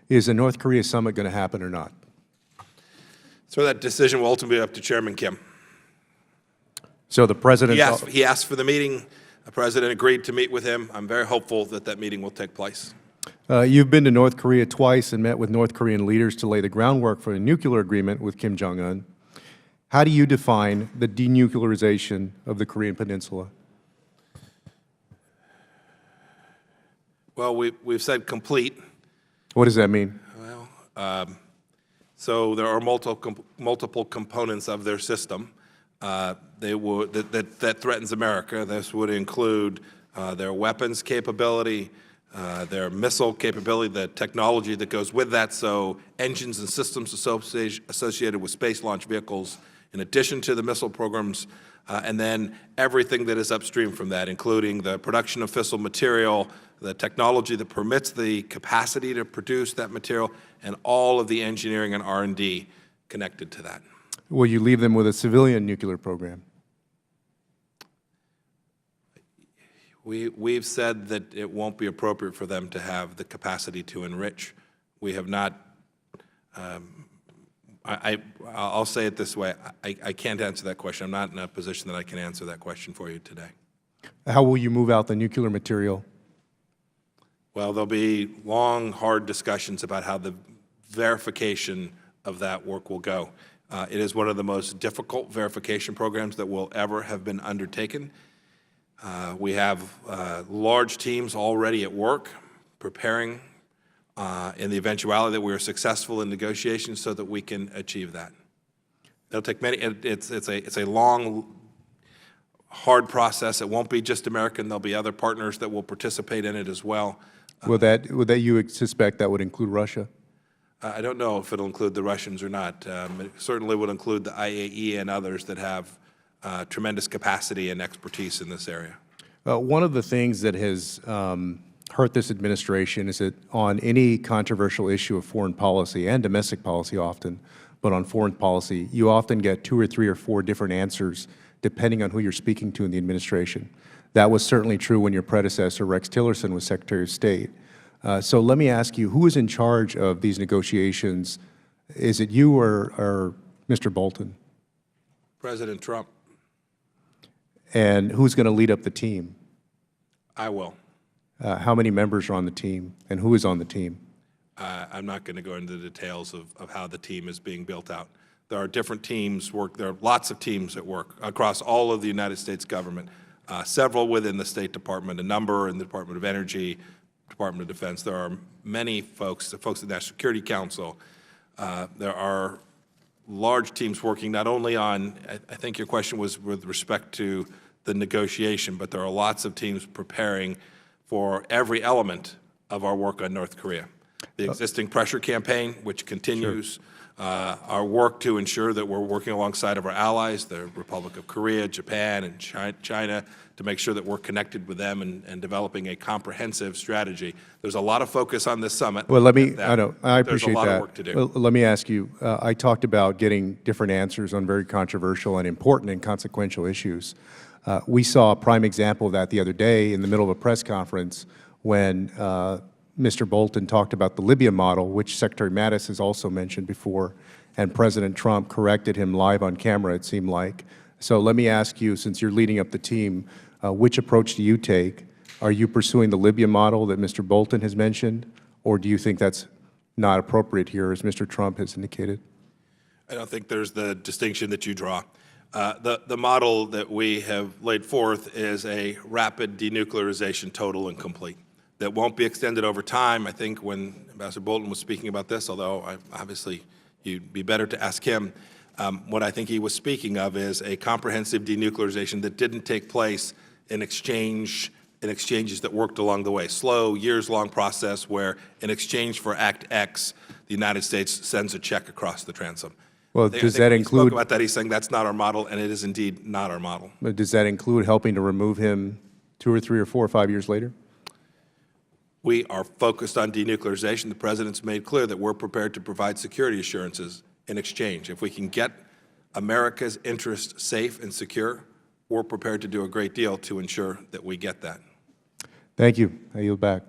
is a North Korea summit going to happen or not? So that decision will ultimately be up to Chairman Kim. So the president... He asked for the meeting. The president agreed to meet with him. I'm very hopeful that that meeting will take place. You've been to North Korea twice and met with North Korean leaders to lay the groundwork for a nuclear agreement with Kim Jong-un. How do you define the denuclearization of the Korean Peninsula? Well, we've said complete. What does that mean? Well, so there are multiple components of their system that threatens America. This would include their weapons capability, their missile capability, the technology that goes with that, so engines and systems associated with space launch vehicles, in addition to the missile programs, and then everything that is upstream from that, including the production of fissile material, the technology that permits the capacity to produce that material, and all of the engineering and R&D connected to that. Will you leave them with a civilian nuclear program? We've said that it won't be appropriate for them to have the capacity to enrich. We have not, I'll say it this way, I can't answer that question. I'm not in a position that I can answer that question for you today. How will you move out the nuclear material? Well, there'll be long, hard discussions about how the verification of that work will go. It is one of the most difficult verification programs that will ever have been undertaken. We have large teams already at work preparing in the eventuality that we are successful in negotiations so that we can achieve that. It'll take many, it's a long, hard process. It won't be just American. There'll be other partners that will participate in it as well. Would that you suspect that would include Russia? I don't know if it'll include the Russians or not. It certainly would include the IAE and others that have tremendous capacity and expertise in this area. One of the things that has hurt this administration is that on any controversial issue of foreign policy and domestic policy often, but on foreign policy, you often get 2 or 3 or 4 different answers depending on who you're speaking to in the administration. That was certainly true when your predecessor, Rex Tillerson, was Secretary of State. So let me ask you, who is in charge of these negotiations? Is it you or Mr. Bolton? President Trump. And who's going to lead up the team? I will. How many members are on the team, and who is on the team? I'm not going to go into the details of how the team is being built out. There are different teams there are lots of teams at work across all of the United States government, several within the State Department, a number in the Department of Energy, Department of Defense. There are many folks, the folks at the National Security Council. There are large teams working not only on, I think your question was with respect to the negotiation, but there are lots of teams preparing for every element of our work on North Korea. The existing pressure campaign, which continues, sure. Our work to ensure that we're working alongside of our allies, the Republic of Korea, Japan, and China, to make sure that we're connected with them and developing a comprehensive strategy. There's a lot of focus on this summit. Well, I appreciate that. There's a lot of work to do. Well, let me ask you, I talked about getting different answers on very controversial and important and consequential issues. We saw a prime example of that the other day in the middle of a press conference when Mr. Bolton talked about the Libya model, which Secretary Mattis has also mentioned before, and President Trump corrected him live on camera, it seemed like. So let me ask you, since you're leading up the team, which approach do you take? Are you pursuing the Libya model that Mr. Bolton has mentioned, or do you think that's not appropriate here, as Mr. Trump has indicated? I don't think there's the distinction that you draw. The model that we have laid forth is a rapid denuclearization, total and complete, that won't be extended over time. I think when Ambassador Bolton was speaking about this, although obviously you'd be better to ask him, what I think he was speaking of is a comprehensive denuclearization that didn't take place in exchanges that worked along the way. Slow, years-long process where in exchange for Act X, the United States sends a check across the transom. Well, does that include... He spoke about that, he's saying that's not our model, and it is indeed not our model. But does that include helping to remove him 2 or 3 or 4 or 5 years later? We are focused on denuclearization. The President's made clear that we're prepared to provide security assurances in exchange. If we can get America's interests safe and secure, we're prepared to do a great deal to ensure that we get that. Thank you. I yield back.